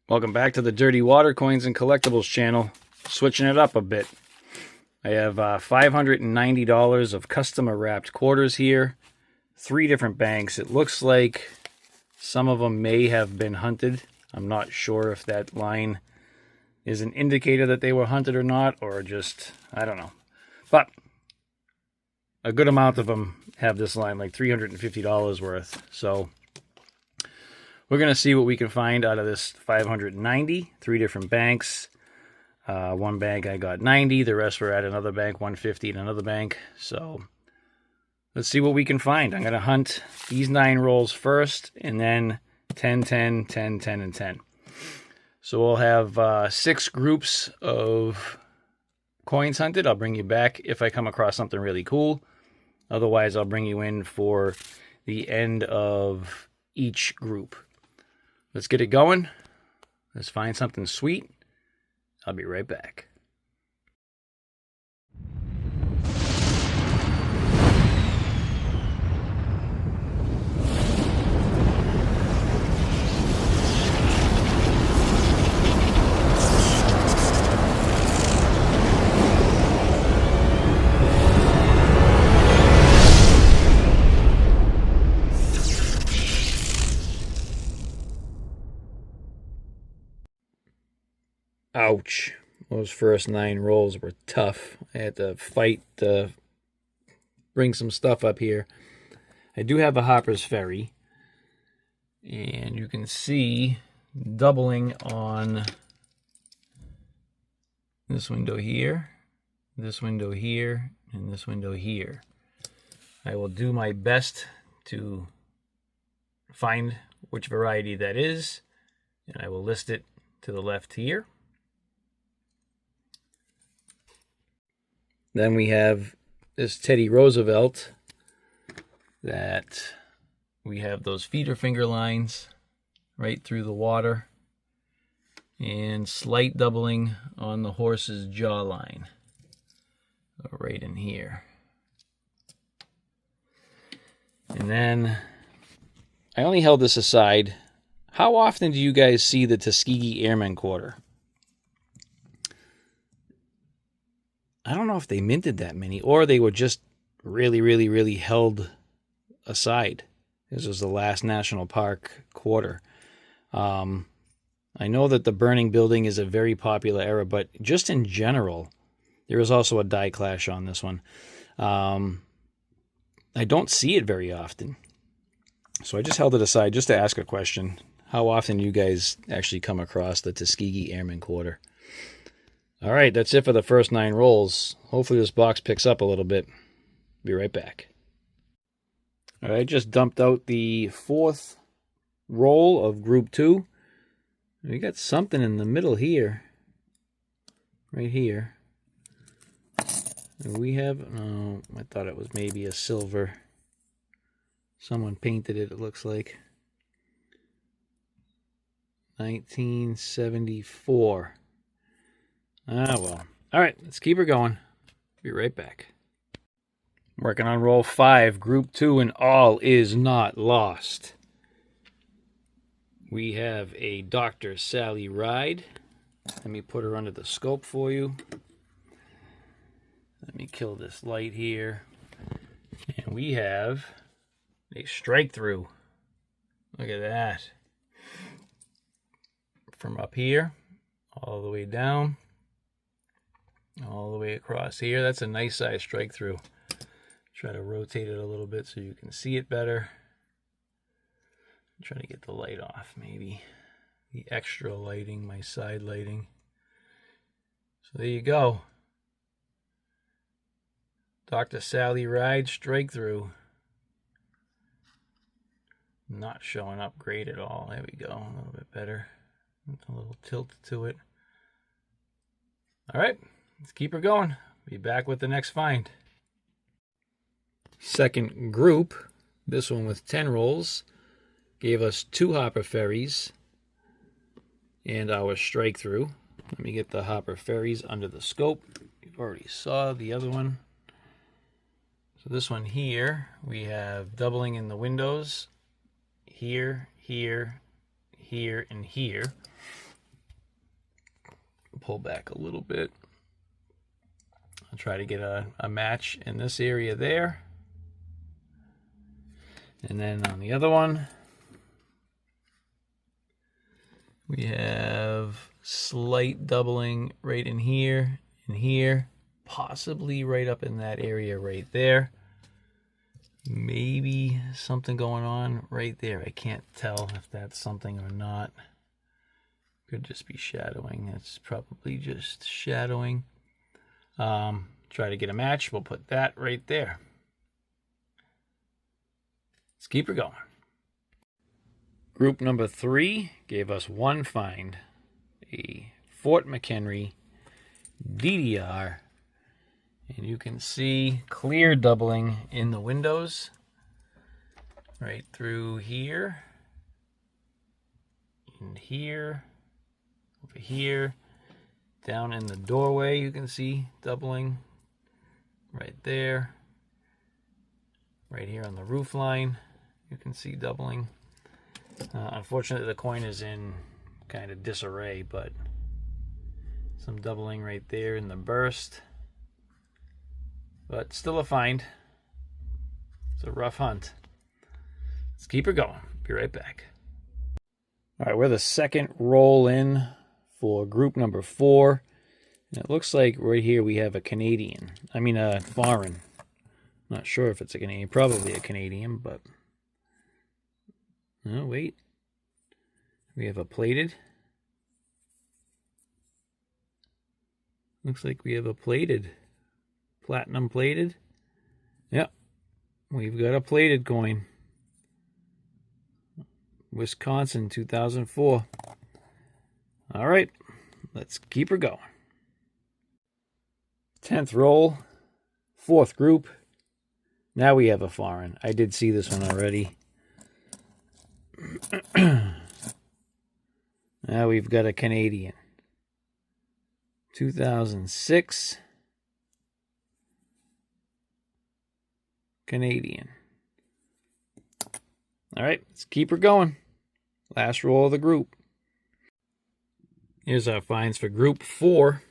Welcome back to the Dirty Water Coins and Collectibles channel. Switching it up a bit. I have $590 of custom wrapped quarters here. 3 different banks. It looks like some of them may have been hunted. I'm not sure if that line is an indicator that they were hunted or not, or just, I don't know. But a good amount of them have this line, like $350 worth. So we're going to see what we can find out of this 590, 3 different banks. One bank I got 90, the rest were at another bank, 150 at another bank. So let's see what we can find. I'm going to hunt these 9 rolls first, and then 10, 10, 10, 10, and 10. So we'll have 6 groups of coins hunted. I'll bring you back if I come across something really cool. Otherwise, I'll bring you in for the end of each group. Let's get it going. Let's find something sweet. I'll be right back. Ouch. Those first 9 rolls were tough. I had to fight to bring some stuff up here. I do have a Hopper's Ferry. And you can see doubling on this window here, this window here, and this window here. I will do my best to find which variety that is, and I will list it to the left here. Then we have this Teddy Roosevelt that we have those feeder finger lines right through the water and slight doubling on the horse's jawline right in here. And then I only held this aside. How often do you guys see the Tuskegee Airman quarter? I don't know if they minted that many, or they were just really held aside. This was the last national park quarter. I know that the burning building is a very popular era, but just in general, there is also a die clash on this one. I don't see it very often. So I just held it aside just to ask a question. How often you guys actually come across the Tuskegee Airman quarter? All right, that's it for the first 9 rolls. Hopefully this box picks up a little bit. Be right back. All right, just dumped out the 4th roll of Group 2. We got something in the middle here. Right here. We have, oh, I thought it was maybe a silver. Someone painted it, it looks like. 1974. Ah, well. All right, let's keep her going. Be right back. Working on roll 5, Group 2, and all is not lost. We have a Dr. Sally Ride. Let me put her under the scope for you. Let me kill this light here. And we have a strike through. Look at that. From up here, all the way down. All the way across here. That's a nice size strike through. Try to rotate it a little bit so you can see it better. Try to get the light off, maybe. The extra lighting, my side lighting. So there you go. Dr. Sally Ride strike through. Not showing up great at all. There we go. A little bit better. A little tilt to it. All right. Let's keep her going. Be back with the next find. Second group, this one with 10 rolls, gave us 2 Hopper Ferries and our strike through. Let me get the Hopper Ferries under the scope. You've already saw the other one. So this one here, we have doubling in the windows. Here, here, here, and here. pull back a little bit. I'll try to get a match in this area there. And then on the other one, we have slight doubling right in here, possibly right up in that area right there. Maybe something going on right there. I can't tell if that's something or not. Could just be shadowing. It's probably just shadowing. Try to get a match. We'll put that right there. Let's keep her going. Group number 3 gave us one find. A Fort McHenry DDR. And you can see clear doubling in the windows. Right through here. And here. Over here. Down in the doorway you can see doubling. Right there. Right here on the roof line you can see doubling. Unfortunately the coin is in kind of disarray, but some doubling right there in the burst. But still a find. It's a rough hunt. Let's keep her going. Be right back. All right, we're the second roll in for group number 4. And it looks like right here we have a Canadian. I mean a foreign. Not sure if it's a Canadian. Probably a Canadian, but... Oh, wait. We have a plated. Looks like we have a plated. Platinum plated. Yep. We've got a plated coin. Wisconsin 2004. All right. Let's keep her going. 10th roll. 4th group. Now we have a foreign. I did see this one already. Now we've got a Canadian. 2006. Canadian. All right, let's keep her going. Last roll of the group. Here's our finds for group 4.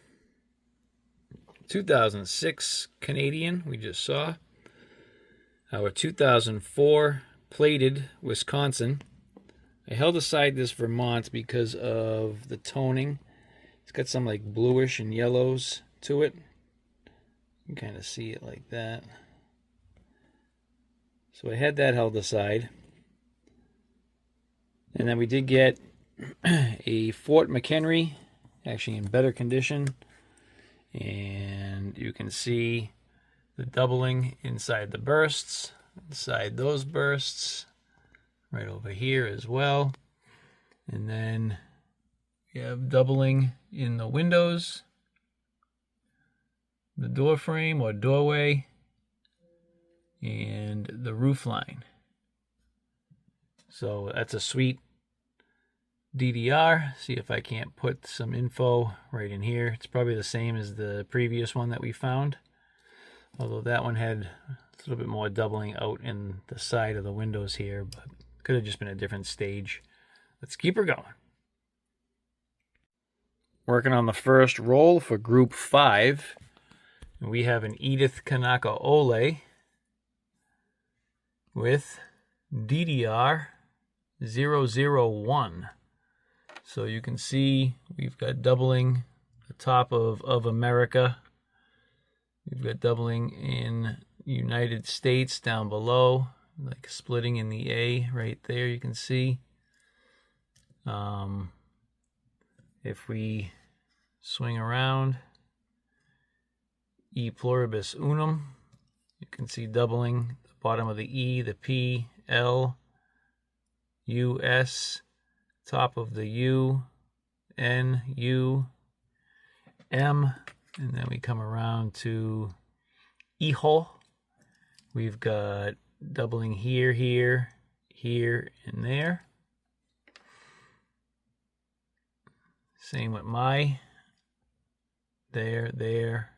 2006 Canadian, we just saw. Our 2004 plated Wisconsin. I held aside this Vermont because of the toning. It's got some like bluish and yellows to it. You can kind of see it like that. So I had that held aside. And then we did get a Fort McHenry, actually in better condition. And you can see the doubling inside the bursts, inside those bursts, right over here as well. And then we have doubling in the windows, the door frame or doorway, and the roof line. So that's a sweet DDR. See if I can't put some info right in here. It's probably the same as the previous one that we found, although that one had a little bit more doubling out in the side of the windows here, but could have just been a different stage. Let's keep her going. Working on the first roll for group 5. And we have an Edith Kanaka Ole with DDR 001. So you can see we've got doubling the top of America. We've got doubling in United States down below, like splitting in the A right there, you can see. If we swing around, E pluribus unum, you can see doubling the bottom of the E, the P, L, U, S, top of the U, N, U, M, and then we come around to Hijo. We've got doubling here, here, here, and there. Same with my. There, there.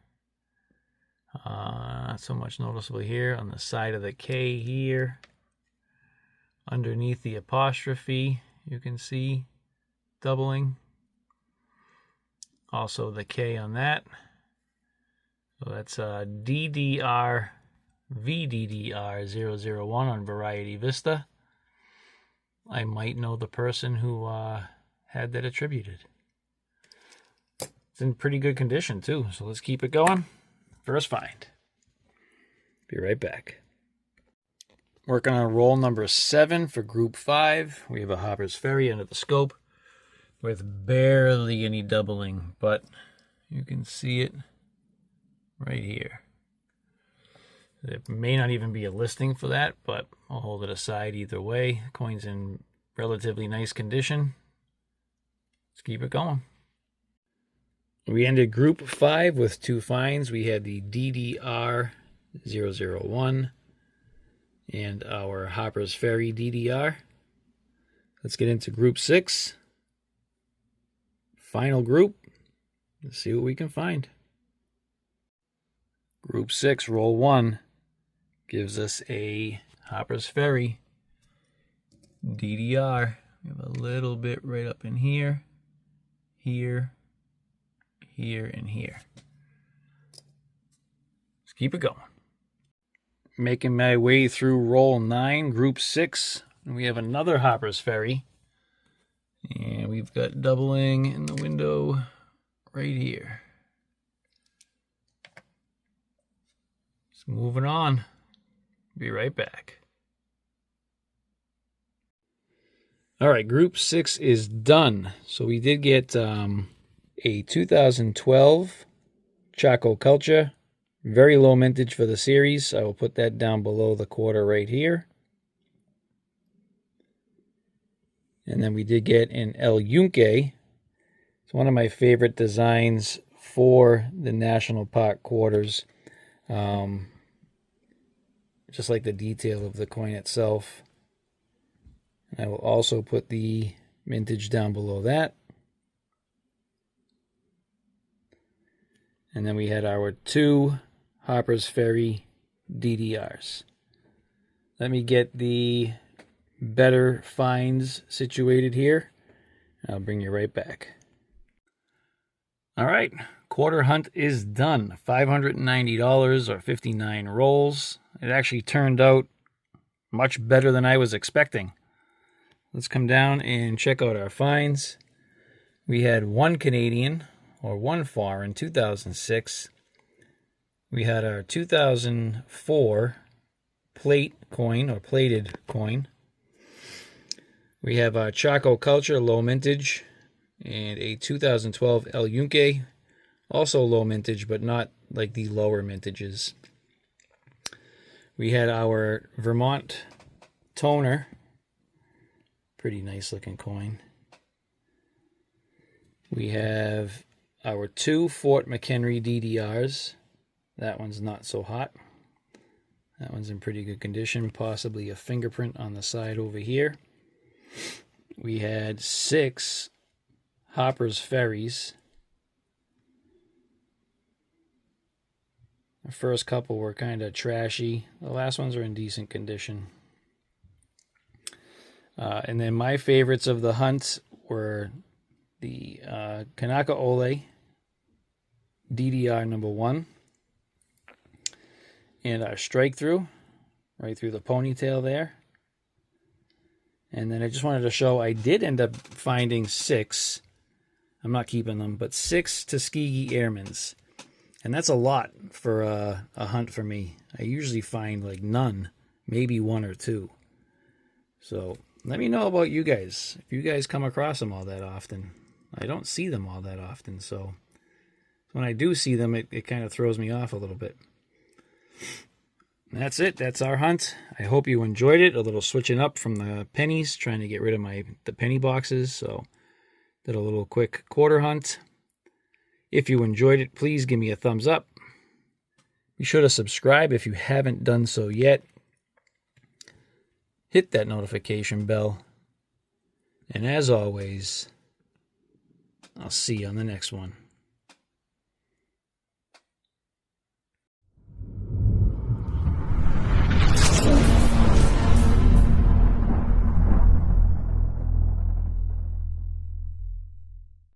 Not so much noticeable here. On the side of the K here. Underneath the apostrophe, you can see doubling. Also the K on that. So that's DDR VDDR001 on Variety Vista. I might know the person who had that attributed. It's in pretty good condition too, so let's keep it going. First find. Be right back. Working on roll number 7 for group 5. We have a Hopper's Ferry under the scope with barely any doubling, but you can see it right here. There may not even be a listing for that, but I'll hold it aside either way. The coin's in relatively nice condition. Let's keep it going. We ended group 5 with 2 finds. We had the DDR001 and our Hopper's Ferry DDR. Let's get into group 6. Final group. Let's see what we can find. Group 6, roll 1, gives us a Hopper's Ferry DDR. We have a little bit right up in here, here, and here. Let's keep it going. Making my way through roll 9, group 6. And we have another Hopper's Ferry. And we've got doubling in the window right here. Just moving on. Be right back. All right, group 6 is done. So we did get a 2012 Chaco Culture. Very low mintage for the series. I will put that down below the quarter right here. And then we did get an El Yunque. It's one of my favorite designs for the National Park quarters. Just like the detail of the coin itself. I will also put the mintage down below that. And then we had our 2 Hopper's Ferry DDRs. Let me get the better finds situated here. I'll bring you right back. All right, quarter hunt is done. $590 or 59 rolls. It actually turned out much better than I was expecting. Let's come down and check out our finds. We had 1 Canadian or 1 foreign, 2006. We had our 2004 plate coin or plated coin. We have our Chaco Culture low mintage and a 2012 El Yunque, also low mintage, but not like the lower mintages. We had our Vermont Toner, pretty nice looking coin. We have our 2 Fort McHenry DDRs. That one's not so hot. That one's in pretty good condition, possibly a fingerprint on the side over here. We had 6 Hopper's Ferries. The first couple were kind of trashy. The last ones are in decent condition. And then my favorites of the hunt were the Kanaka Ole DDR number 1. And our strike through, right through the ponytail there. And then I just wanted to show I did end up finding 6. I'm not keeping them, but 6 Tuskegee Airmans. And that's a lot for a hunt for me. I usually find like none, maybe 1 or 2. So let me know about you guys. If you guys come across them all that often. I don't see them all that often, so when I do see them, it kind of throws me off a little bit. And that's it. That's our hunt. I hope you enjoyed it. A little switching up from the pennies, trying to get rid of the penny boxes. So did a little quick quarter hunt. If you enjoyed it, please give me a thumbs up. Be sure to subscribe if you haven't done so yet. Hit that notification bell. And as always, I'll see you on the next one.